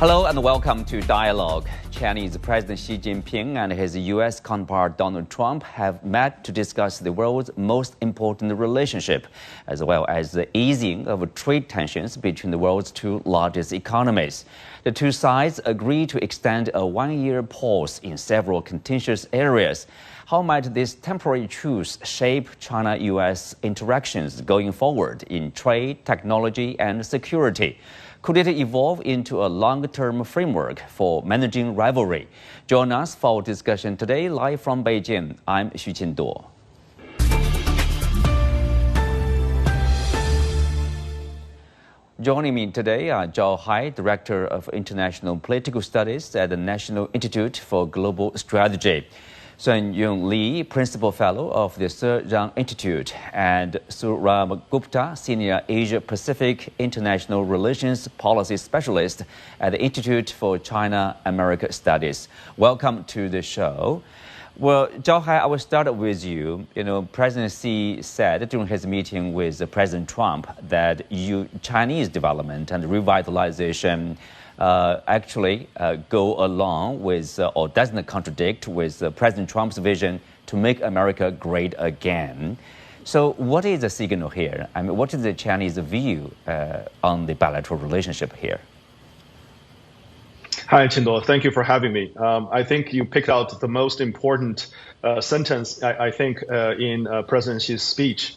Hello and welcome to Dialogue. Chinese President Xi Jinping and his U.S. counterpart Donald Trump have met to discuss the world's most important relationship, as well as the easing of trade tensions between the world's two largest economies. The two sides agreed to extend a one-year pause in several contentious areas. How might this temporary truce shape China-U.S. interactions going forward in trade, technology, and security? Could it evolve into a long-term framework for managing rivalry? Join us for discussion today, live from Beijing. I'm Xu Qinduo. Joining me today are Zhao Hai, Director of International Political Studies at the National Institute for Global Strategy, Sung-Yoon Lee, Principal Fellow of the Sejong Institute, and Sourabh Gupta, Senior Asia-Pacific International Relations Policy Specialist at the Institute for China-America Studies. Welcome to the show. Well, Zhao Hai, I will start with you. President Xi said during his meeting with President Trump that Chinese development and revitalization actually go along with or doesn't contradict with President Trump's vision to make America great again. So what is the signal here? I mean, what is the Chinese view on the bilateral relationship here? Hi, Qinduo. Thank you for having me. I think you picked out the most important sentence, I think, in President Xi's speech.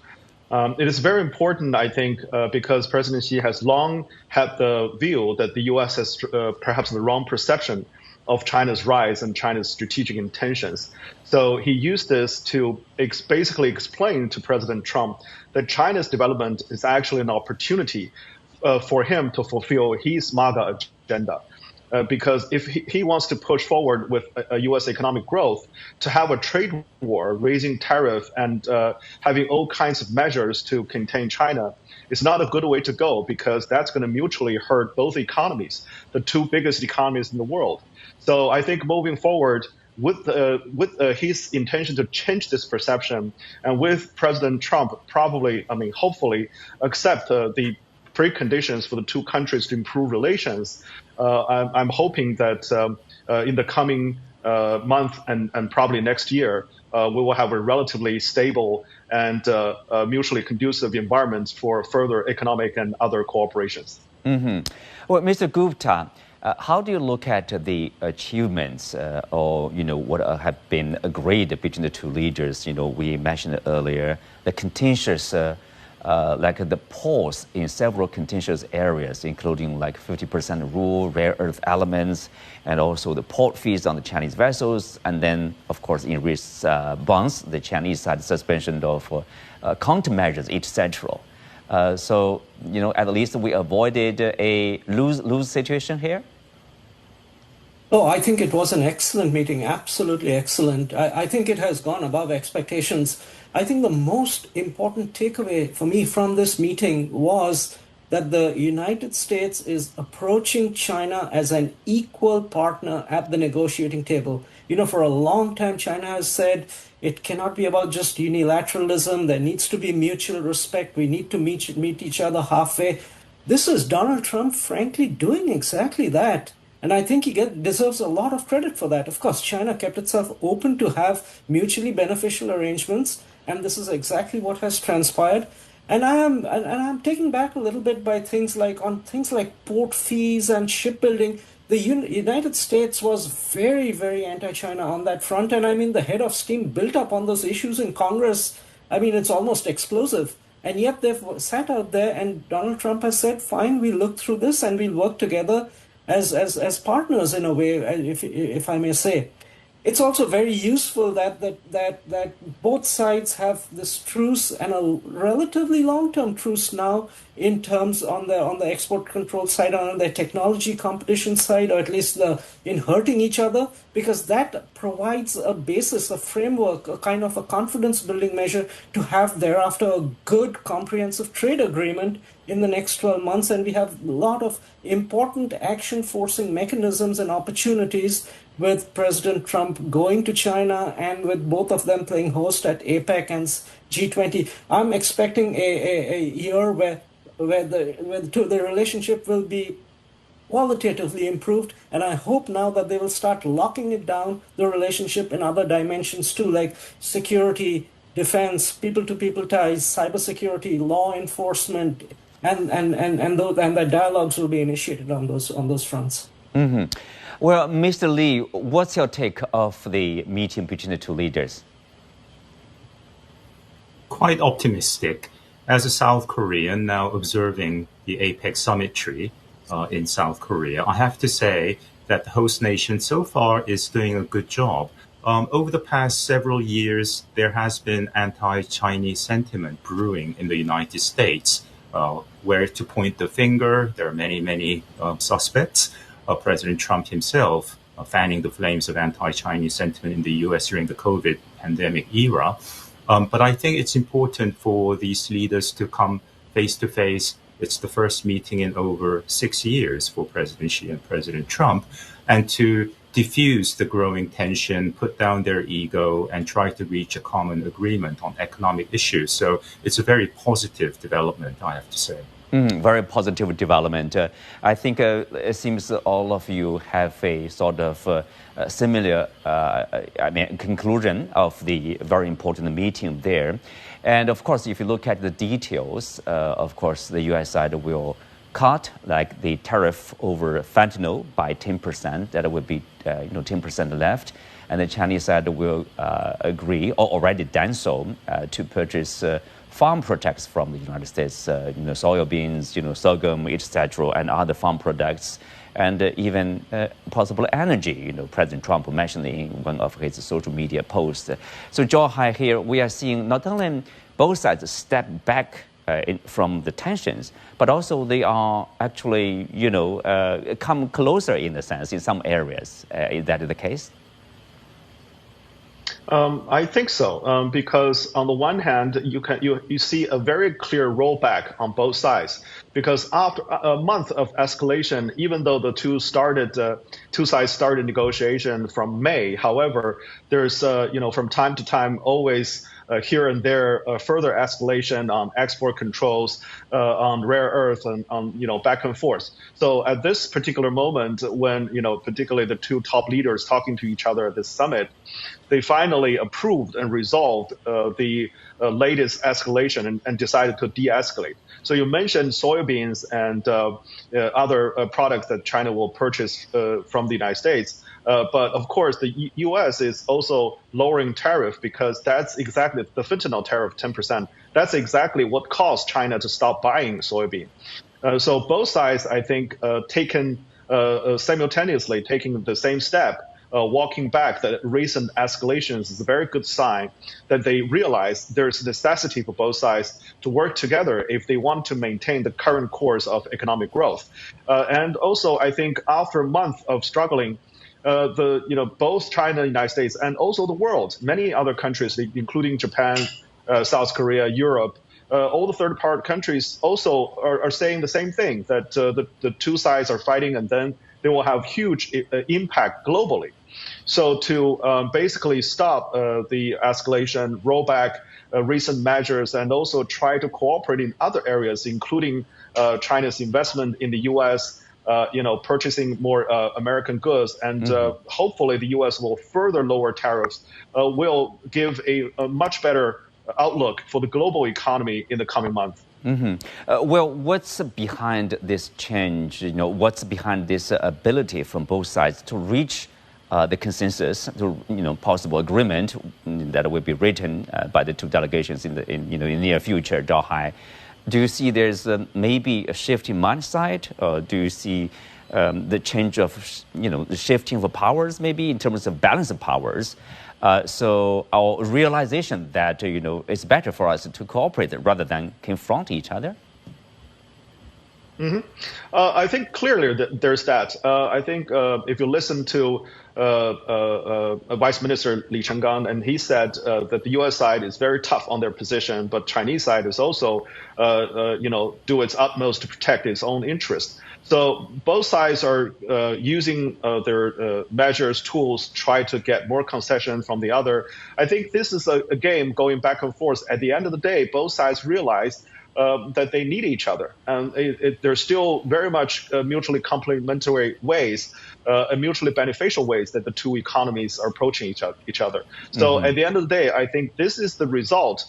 It is very important, I think, because President Xi has long had the view that the U.S. has perhaps the wrong perception of China's rise and China's strategic intentions. So he used this to basically explain to President Trump that China's development is actually an opportunity for him to fulfill his MAGA agenda. Because if he wants to push forward with a U.S. economic growth, to have a trade war, raising tariff and having all kinds of measures to contain China, is not a good way to go, because that's going to mutually hurt both economies, the two biggest economies in the world. So I think moving forward, with his intention to change this perception, and with President Trump hopefully accept the preconditions for the two countries to improve relations, I'm hoping that in the coming month and probably next year, we will have a relatively stable and mutually conducive environment for further economic and other cooperations. Mm-hmm. Well, Mr. Gupta, how do you look at the achievements or what have been agreed between the two leaders? We mentioned earlier the contentious like the pause in several contentious areas, including like 50% rule, rare earth elements, and also the port fees on the Chinese vessels. And then, of course, in response, the Chinese side suspension of countermeasures, etc. So, at least we avoided a lose situation here. Oh, I think it was an excellent meeting, absolutely excellent. I think it has gone above expectations. I think the most important takeaway for me from this meeting was that the United States is approaching China as an equal partner at the negotiating table. For a long time, China has said it cannot be about just unilateralism. There needs to be mutual respect. We need to meet each other halfway. This is Donald Trump, frankly, doing exactly that. And I think he deserves a lot of credit for that. Of course, China kept itself open to have mutually beneficial arrangements, and this is exactly what has transpired. And I'm taken back a little bit by things like port fees and shipbuilding. The United States was very, very anti-China on that front, and the head of steam built up on those issues in Congress. It's almost explosive. And yet they've sat out there, and Donald Trump has said, fine, we'll look through this and we'll work together as partners in a way, if I may say. It's also very useful that both sides have this truce, and a relatively long-term truce now, in terms on the export control side, on the technology competition side, or at least in hurting each other, because that provides a basis, a framework, a kind of a confidence-building measure to have thereafter a good comprehensive trade agreement in the next 12 months. And we have a lot of important action-forcing mechanisms and opportunities with President Trump going to China and with both of them playing host at APEC and G20. I'm expecting a year where the relationship will be qualitatively improved, and I hope now that they will start locking it down, the relationship in other dimensions too, like security, defense, people-to-people ties, cybersecurity, law enforcement, and the dialogues will be initiated on those fronts. Well, Mr. Lee, what's your take of the meeting between the two leaders? Quite optimistic. As a South Korean now observing the APEC summitry in South Korea, I have to say that the host nation so far is doing a good job. Over the past several years, there has been anti-Chinese sentiment brewing in the United States. Where to point the finger, there are many suspects. President Trump himself fanning the flames of anti-Chinese sentiment in the U.S. during the COVID pandemic era. But I think it's important for these leaders to come face to face. It's the first meeting in over 6 years for President Xi and President Trump, and to diffuse the growing tension, put down their ego, and try to reach a common agreement on economic issues. So it's a very positive development, I have to say. Very positive development. I think it seems all of you have a sort of similar conclusion of the very important meeting there. And of course, if you look at the details, of course, the U.S. side will cut like the tariff over fentanyl by 10%. That would be 10% left. And the Chinese side will agree, or already done so, to purchase farm products from the United States, soybeans, sorghum, etc., and other farm products, and even possible energy. President Trump mentioned in one of his social media posts. So, Zhao Hai, here we are seeing not only both sides step back from the tensions, but also they are actually, come closer in a sense in some areas. Is that the case? I think so, because on the one hand, you see a very clear rollback on both sides. Because after a month of escalation, even though the two sides started negotiation from May, however, there's from time to time always here and there further escalation on export controls, on rare earth, and on back and forth. So at this particular moment, when particularly the two top leaders talking to each other at this summit, they finally approved and resolved the latest escalation and decided to de-escalate. So you mentioned soybeans and other products that China will purchase from the United States. But of course, the U.S. is also lowering tariff because that's exactly the fentanyl tariff, 10%. That's exactly what caused China to stop buying soybean. So both sides, I think, simultaneously taking the same step. Walking back the recent escalations is a very good sign that they realize there's necessity for both sides to work together if they want to maintain the current course of economic growth. And also, I think after a month of struggling, both China and the United States and also the world, many other countries, including Japan, South Korea, Europe, all the third-party countries also are saying the same thing, that the two sides are fighting and then they will have huge impact globally. So to basically stop the escalation, roll back recent measures, and also try to cooperate in other areas, including China's investment in the U.S., purchasing more American goods, and hopefully the U.S. will further lower tariffs, will give a much better outlook for the global economy in the coming months. Well, what's behind this change? What's behind this ability from both sides to reach the consensus, to possible agreement that will be written by the two delegations in the near future? Zhao Hai, do you see there's maybe a shift in mindset, or do you see the change of the shifting of powers, maybe in terms of balance of powers? So our realization that it's better for us to cooperate rather than confront each other. I think clearly there's that. I think if you listen to Vice Minister Li Chenggang, and he said that the U.S. side is very tough on their position, but Chinese side is also, do its utmost to protect its own interest. So both sides are using their measures, tools, try to get more concession from the other. I think this is a game going back and forth. At the end of the day, both sides realize that they need each other, and there's still very much mutually complementary ways, and mutually beneficial ways that the two economies are approaching each other. So at the end of the day, I think this is the result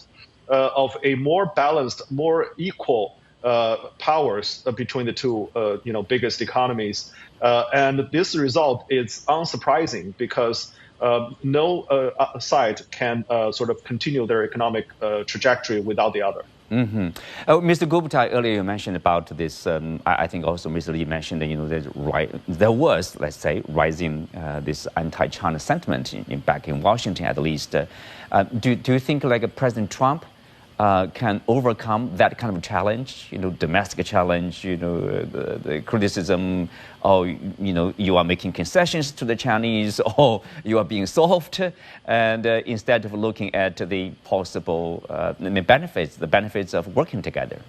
of a more balanced, more equal powers between the two, biggest economies, and this result is unsurprising because no side can sort of continue their economic trajectory without the other. Oh, Mr. Gupta, earlier you mentioned about this. I think also Mr. Lee mentioned that there was, let's say, rising this anti-China sentiment back in Washington, at least. Do you think like President Trump can overcome that kind of challenge, domestic challenge, the criticism, you are making concessions to the Chinese, or you are being soft, and instead of looking at the possible the benefits of working together?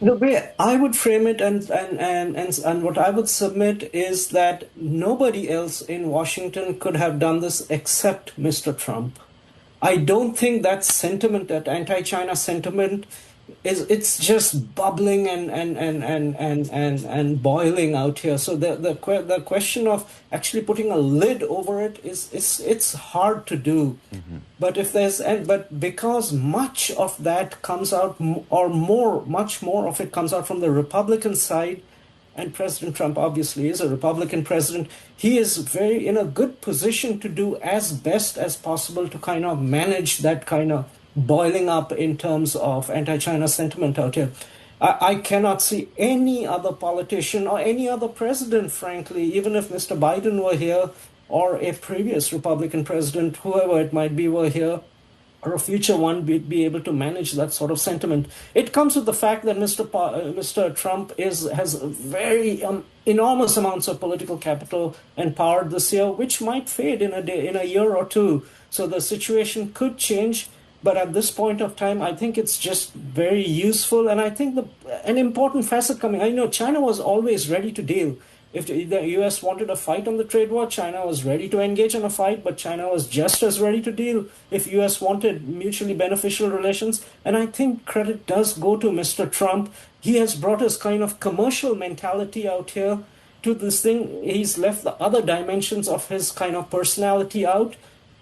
The way I would frame it and what I would submit is that nobody else in Washington could have done this except Mr. Trump. I don't think that sentiment, that anti-China sentiment, it's just bubbling and boiling out here. So the question of actually putting a lid over it it's hard to do. But but because much of that comes out, much more of it comes out from the Republican side. And President Trump obviously is a Republican president. He is very in a good position to do as best as possible to kind of manage that kind of boiling up in terms of anti-China sentiment out here. I cannot see any other politician or any other president, frankly, even if Mr. Biden were here or a previous Republican president, whoever it might be, were here, or a future one be able to manage that sort of sentiment. It comes with the fact that Mr. Trump has very enormous amounts of political capital and power this year, which might fade in a year or two. So the situation could change. But at this point of time, I think it's just very useful. And I think an important facet coming, I know China was always ready to deal. If the U.S. wanted a fight on the trade war, China was ready to engage in a fight, but China was just as ready to deal if U.S. wanted mutually beneficial relations. And I think credit does go to Mr. Trump. He has brought his kind of commercial mentality out here to this thing. He's left the other dimensions of his kind of personality out.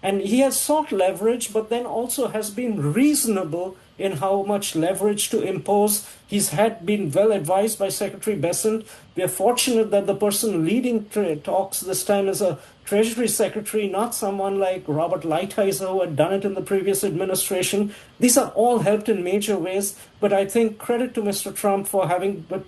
And he has sought leverage, but then also has been reasonable in how much leverage to impose. He's been well advised by Secretary Bessent. We are fortunate that the person leading talks this time is a Treasury Secretary, not someone like Robert Lighthizer, who had done it in the previous administration. These are all helped in major ways, but I think credit to Mr. Trump for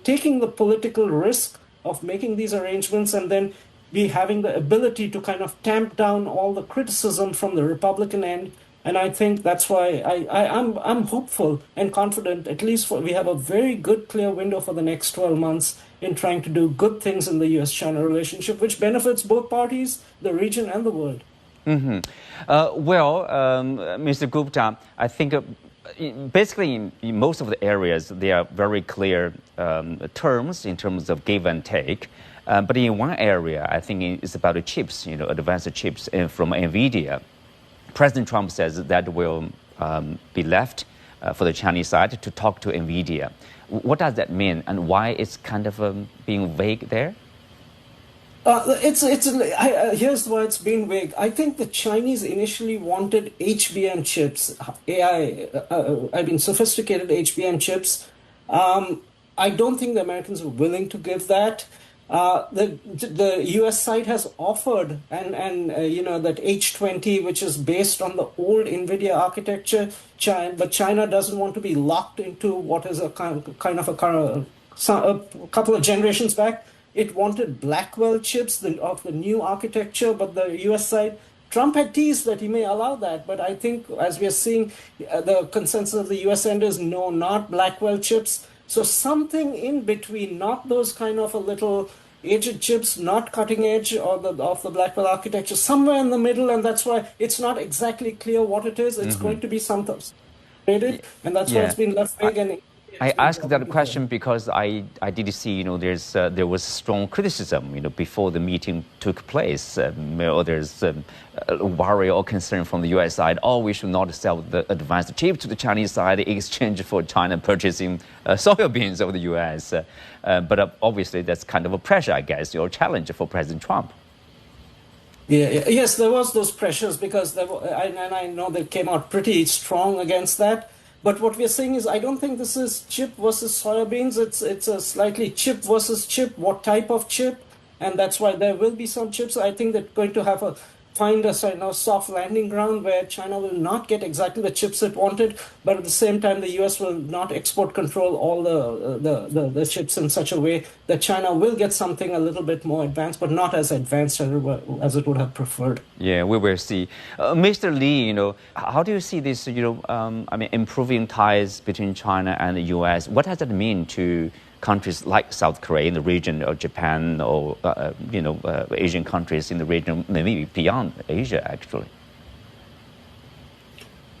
taking the political risk of making these arrangements and then having the ability to kind of tamp down all the criticism from the Republican end. And I think that's why I'm hopeful and confident, at least we have a very good, clear window for the next 12 months in trying to do good things in the U.S.-China relationship, which benefits both parties, the region and the world. Mr. Gupta, I think basically in most of the areas, there are very clear terms in terms of give and take. But in one area, I think it's about the chips, advanced chips from NVIDIA. President Trump says that will be left for the Chinese side to talk to NVIDIA. What does that mean, and why it's kind of being vague there? Here's why it's been vague. I think the Chinese initially wanted HBM chips, sophisticated HBM chips. I don't think the Americans are willing to give that. The U.S. side has offered, and that H20, which is based on the old NVIDIA architecture, but China doesn't want to be locked into what is a couple of generations back. It wanted Blackwell chips of the new architecture, but the U.S. side, Trump had teased that he may allow that. But I think, as we are seeing, the consensus of the U.S. end is no, not Blackwell chips. So something in between, not those kind of a little aged chips, not cutting edge of the Blackwell architecture, somewhere in the middle, and that's why it's not exactly clear what it is. It's going to be something, and that's why it's been left vague. And I asked that question because I did see, there was strong criticism, before the meeting took place. There's worry or concern from the U.S. side, we should not sell the advanced chip to the Chinese side in exchange for China purchasing soybeans of the U.S. But obviously that's kind of a pressure, I guess, or challenge for President Trump. Yes, there was those pressures because and I know they came out pretty strong against that. But what we're saying is, I don't think this is chip versus soybeans. It's a slightly chip versus chip. What type of chip? And that's why there will be some chips. I think they're going to find a soft landing ground where China will not get exactly the chips it wanted, but at the same time, the U.S. will not export control all the chips in such a way that China will get something a little bit more advanced, but not as advanced as it would have preferred. Yeah, we will see. Mr. Lee, how do you see this, improving ties between China and the U.S.? What does that mean to countries like South Korea in the region, or Japan, or Asian countries in the region, maybe beyond Asia, actually?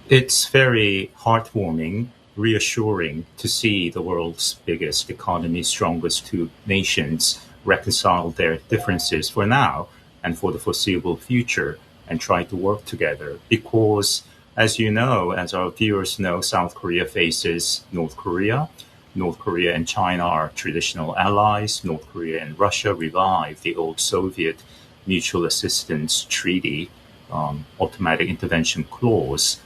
It's very heartwarming, reassuring to see the world's biggest economy, strongest two nations reconcile their differences for now and for the foreseeable future and try to work together. Because, as you know, as our viewers know, South Korea faces North Korea. North Korea and China are traditional allies. North Korea and Russia revived the old Soviet Mutual Assistance Treaty, automatic intervention clause,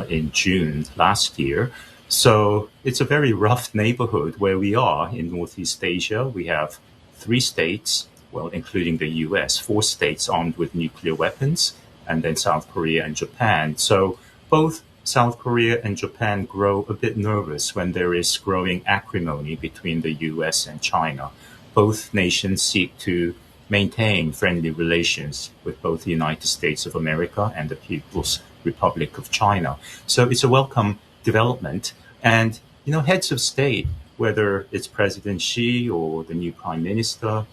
in June last year. So it's a very rough neighborhood where we are in Northeast Asia. We have 3 states, including the U.S., 4 states armed with nuclear weapons, and then South Korea and Japan. So both South Korea and Japan grow a bit nervous when there is growing acrimony between the U.S. and China. Both nations seek to maintain friendly relations with both the United States of America and the People's Republic of China. So it's a welcome development. And, heads of state, whether it's President Xi or the new Prime Minister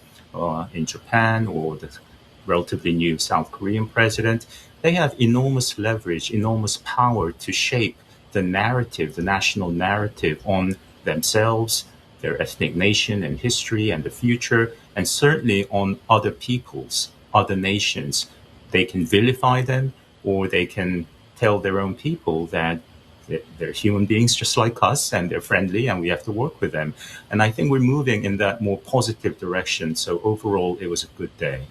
in Japan or the relatively new South Korean president, they have enormous leverage, enormous power to shape the narrative, the national narrative on themselves, their ethnic nation and history and the future, and certainly on other peoples, other nations. They can vilify them, or they can tell their own people that they're human beings just like us and they're friendly and we have to work with them. And I think we're moving in that more positive direction. So overall, it was a good day.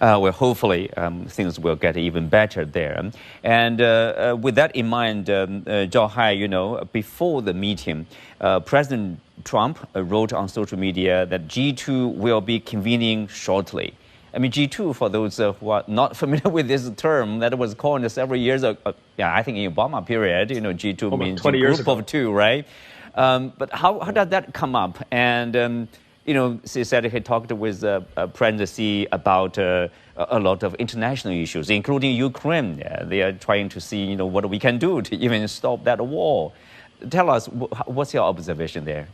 Hopefully things will get even better there. And with that in mind, Zhao Hai, before the meeting, President Trump wrote on social media that G2 will be convening shortly. G2, for those who are not familiar with this term, that was coined several years ago. I think in Obama period, G2 means 20 years group ago. of two, right? But how did that come up? And he said he talked with President Xi about a lot of international issues, including Ukraine. They are trying to see, what we can do to even stop that war. Tell us, what's your observation there?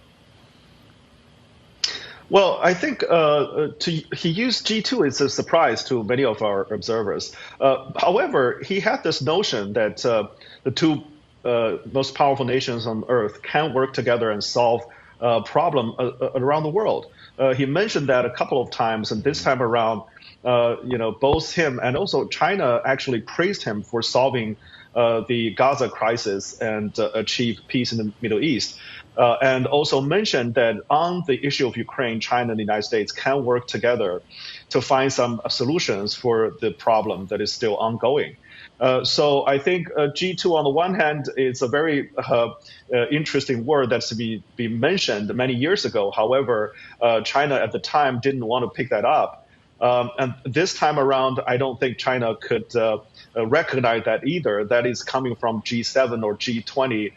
Well, I think he used G2 as a surprise to many of our observers. However, he had this notion that the two most powerful nations on earth can work together and solve problem around the world. He mentioned that a couple of times, and this time around, both him and also China actually praised him for solving the Gaza crisis and achieve peace in the Middle East. And also mentioned that on the issue of Ukraine, China and the United States can work together to find some solutions for the problem that is still ongoing. So I think G2 on the one hand is a very interesting word that's to be mentioned many years ago. However, China at the time didn't want to pick that up. And this time around, I don't think China could recognize that either. That is coming from G7 or G20.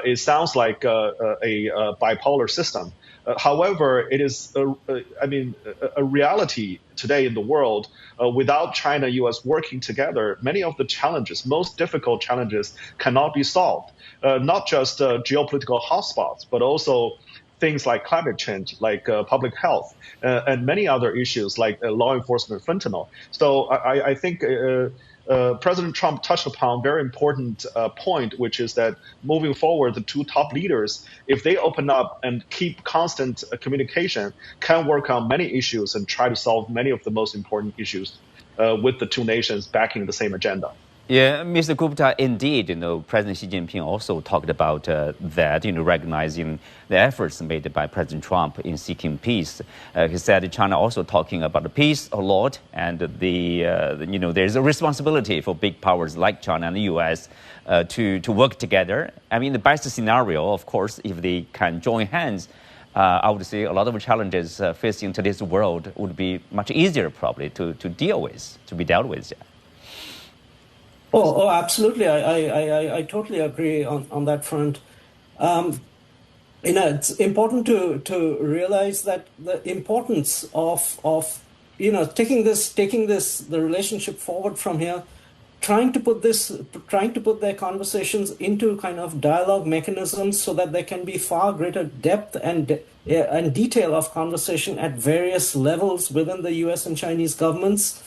It sounds like a bipolar system. However, it is, a reality today in the world. Without China-U.S. working together, many of the challenges, most difficult challenges, cannot be solved. Not just geopolitical hotspots, but also things like climate change, like public health, and many other issues like law enforcement, fentanyl. So I think President Trump touched upon a very important point, which is that moving forward, the two top leaders, if they open up and keep constant communication, can work on many issues and try to solve many of the most important issues with the two nations backing the same agenda. Yeah, Mr. Gupta, indeed, President Xi Jinping also talked about that, recognizing the efforts made by President Trump in seeking peace. He said China also talking about the peace a lot, and there's a responsibility for big powers like China and the U.S. To work together. I mean, the best scenario, of course, if they can join hands, I would say a lot of challenges facing today's world would be much easier probably to deal with, to be dealt with. Yeah. Oh, absolutely. I totally agree on that front. It's important to realize that the importance of taking the relationship forward from here, trying to put their conversations into kind of dialogue mechanisms so that there can be far greater depth and detail of conversation at various levels within the U.S. and Chinese governments.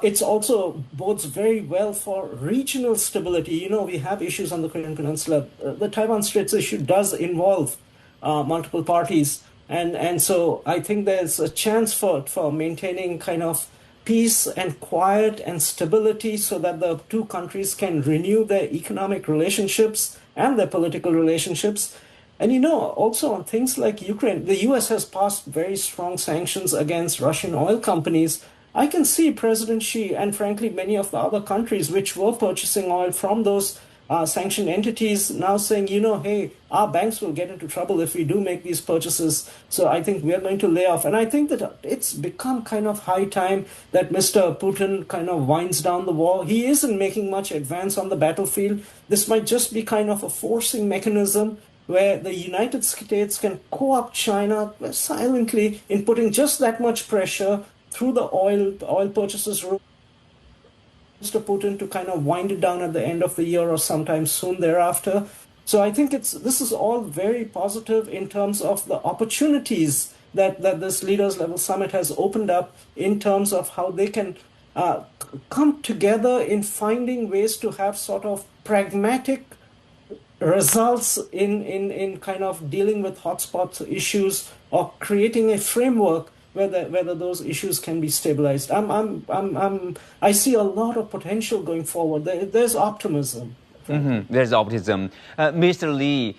It's also bodes very well for regional stability. We have issues on the Korean Peninsula. The Taiwan Straits issue does involve multiple parties. And so I think there's a chance for maintaining kind of peace and quiet and stability so that the two countries can renew their economic relationships and their political relationships. And, also on things like Ukraine, the U.S. has passed very strong sanctions against Russian oil companies. I can see President Xi and, frankly, many of the other countries which were purchasing oil from those sanctioned entities now saying, hey, our banks will get into trouble if we do make these purchases. So I think we're going to lay off. And I think that it's become kind of high time that Mr. Putin kind of winds down the war. He isn't making much advance on the battlefield. This might just be kind of a forcing mechanism where the United States can co-opt China silently in putting just that much pressure through the oil purchases route, Mr. Putin to kind of wind it down at the end of the year or sometime soon thereafter. So I think this is all very positive in terms of the opportunities that this leaders level summit has opened up in terms of how they can come together in finding ways to have sort of pragmatic results in kind of dealing with hotspot issues or creating a framework whether those issues can be stabilized. I see a lot of potential going forward. There's optimism. Mm-hmm. There's optimism. Mr. Lee,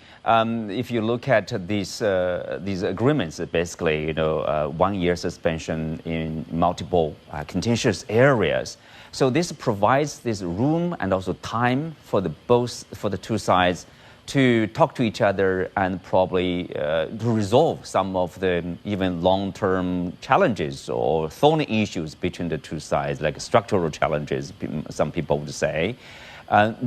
if you look at these agreements, basically, 1 year suspension in multiple contentious areas. So this provides this room and also time for the two sides to talk to each other and probably to resolve some of the even long-term challenges or thorny issues between the two sides, like structural challenges, some people would say.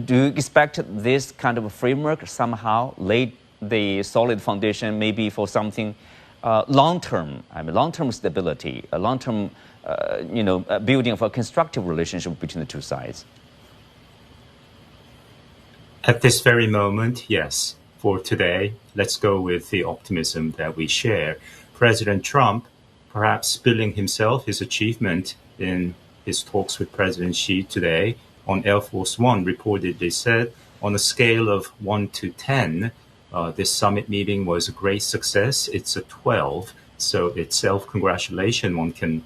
Do you expect this kind of a framework somehow laid the solid foundation maybe for something long-term, long-term stability, a long-term, building of a constructive relationship between the two sides? At this very moment, yes. For today, let's go with the optimism that we share. President Trump, perhaps spilling himself his achievement in his talks with President Xi today on Air Force One, reportedly said, on a scale of 1 to 10, this summit meeting was a great success. It's a 12, so it's self-congratulation, one can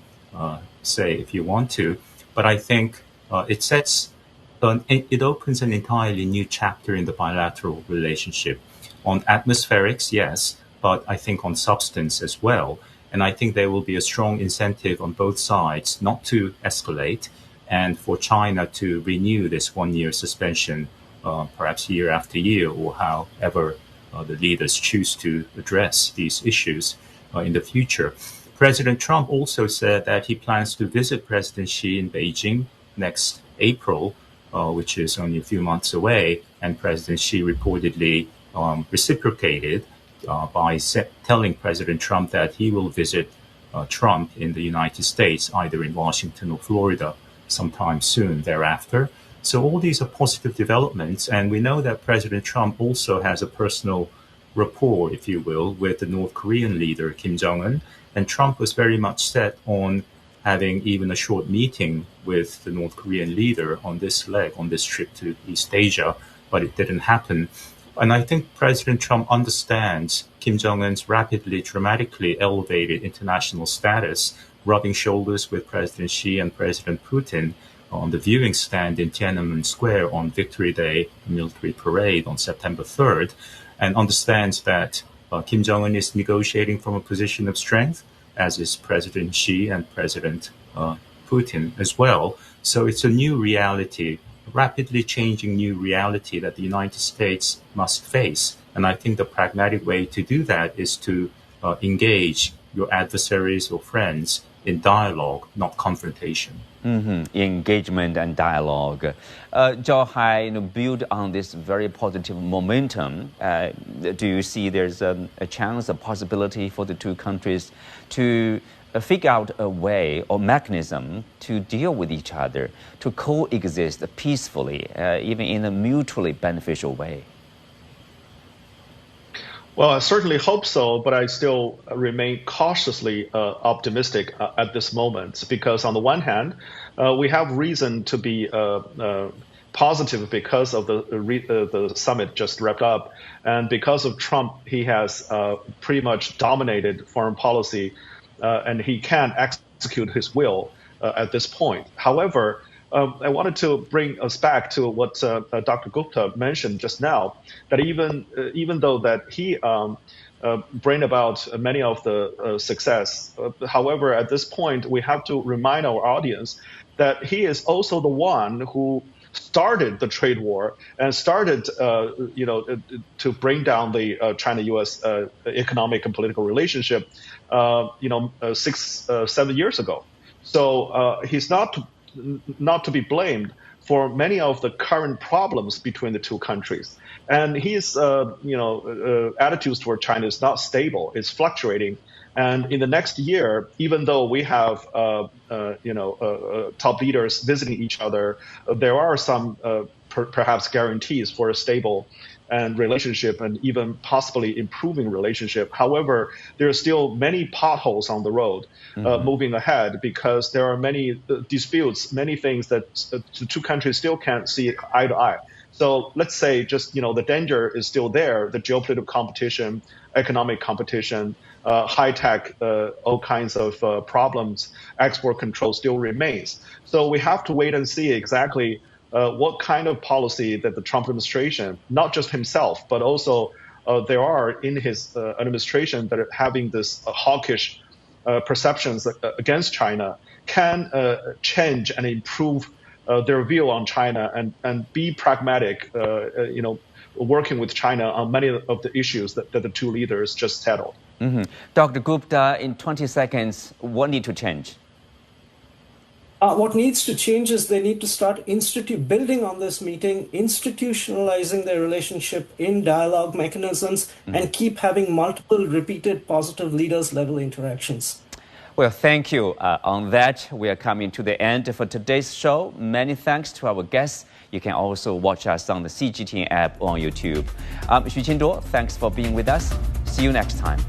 say if you want to. But I think it opens an entirely new chapter in the bilateral relationship. On atmospherics, yes, but I think on substance as well. And I think there will be a strong incentive on both sides not to escalate and for China to renew this 1 year suspension, perhaps year after year, or however the leaders choose to address these issues in the future. President Trump also said that he plans to visit President Xi in Beijing next April, which is only a few months away, and President Xi reportedly reciprocated by telling President Trump that he will visit Trump in the United States, either in Washington or Florida, sometime soon thereafter. So all these are positive developments, and we know that President Trump also has a personal rapport, if you will, with the North Korean leader, Kim Jong-un. And Trump was very much set on having even a short meeting with the North Korean leader on this trip to East Asia, but it didn't happen. And I think President Trump understands Kim Jong-un's rapidly, dramatically elevated international status, rubbing shoulders with President Xi and President Putin on the viewing stand in Tiananmen Square on Victory Day, the military parade on September 3rd, and understands that Kim Jong-un is negotiating from a position of strength, as is President Xi and President Putin as well. So it's a new reality, rapidly changing new reality that the United States must face. And I think the pragmatic way to do that is to engage your adversaries or friends in dialogue, not confrontation. Engagement and dialogue. Zhao Hai, build on this very positive momentum. Do you see there's a chance, a possibility for the two countries to figure out a way or mechanism to deal with each other, to coexist peacefully, even in a mutually beneficial way? Well, I certainly hope so, but I still remain cautiously optimistic at this moment, because on the one hand, we have reason to be positive because of the summit just wrapped up, and because of Trump, he has pretty much dominated foreign policy, and he can execute his will at this point. However, I wanted to bring us back to what Dr. Gupta mentioned just now, that even though that he bring about many of the success, however, at this point, we have to remind our audience that he is also the one who started the trade war and started, to bring down the China-U.S. Economic and political relationship, 6-7 years ago. So he's not to be blamed for many of the current problems between the two countries. And his, attitudes toward China is not stable. It's fluctuating. And in the next year, even though we have, top leaders visiting each other, there are some perhaps guarantees for a stable and relationship and even possibly improving relationship. However, there are still many potholes on the road moving ahead, because there are many disputes, many things that the two countries still can't see eye to eye. So let's say just, the danger is still there, the geopolitical competition, economic competition, high-tech, all kinds of problems, export control still remains. So we have to wait and see exactly what kind of policy that the Trump administration, not just himself, but also there are in his administration that are having this hawkish perceptions against China, can change and improve their view on China and be pragmatic, working with China on many of the issues that the two leaders just settled. Dr. Gupta, in 20 seconds, what needs to change? What needs to change is they need to start building on this meeting, institutionalizing their relationship in dialogue mechanisms, and keep having multiple repeated positive leaders-level interactions. Well, thank you. On that, we are coming to the end for today's show. Many thanks to our guests. You can also watch us on the CGTN app on YouTube. Xu Qinduo, thanks for being with us. See you next time.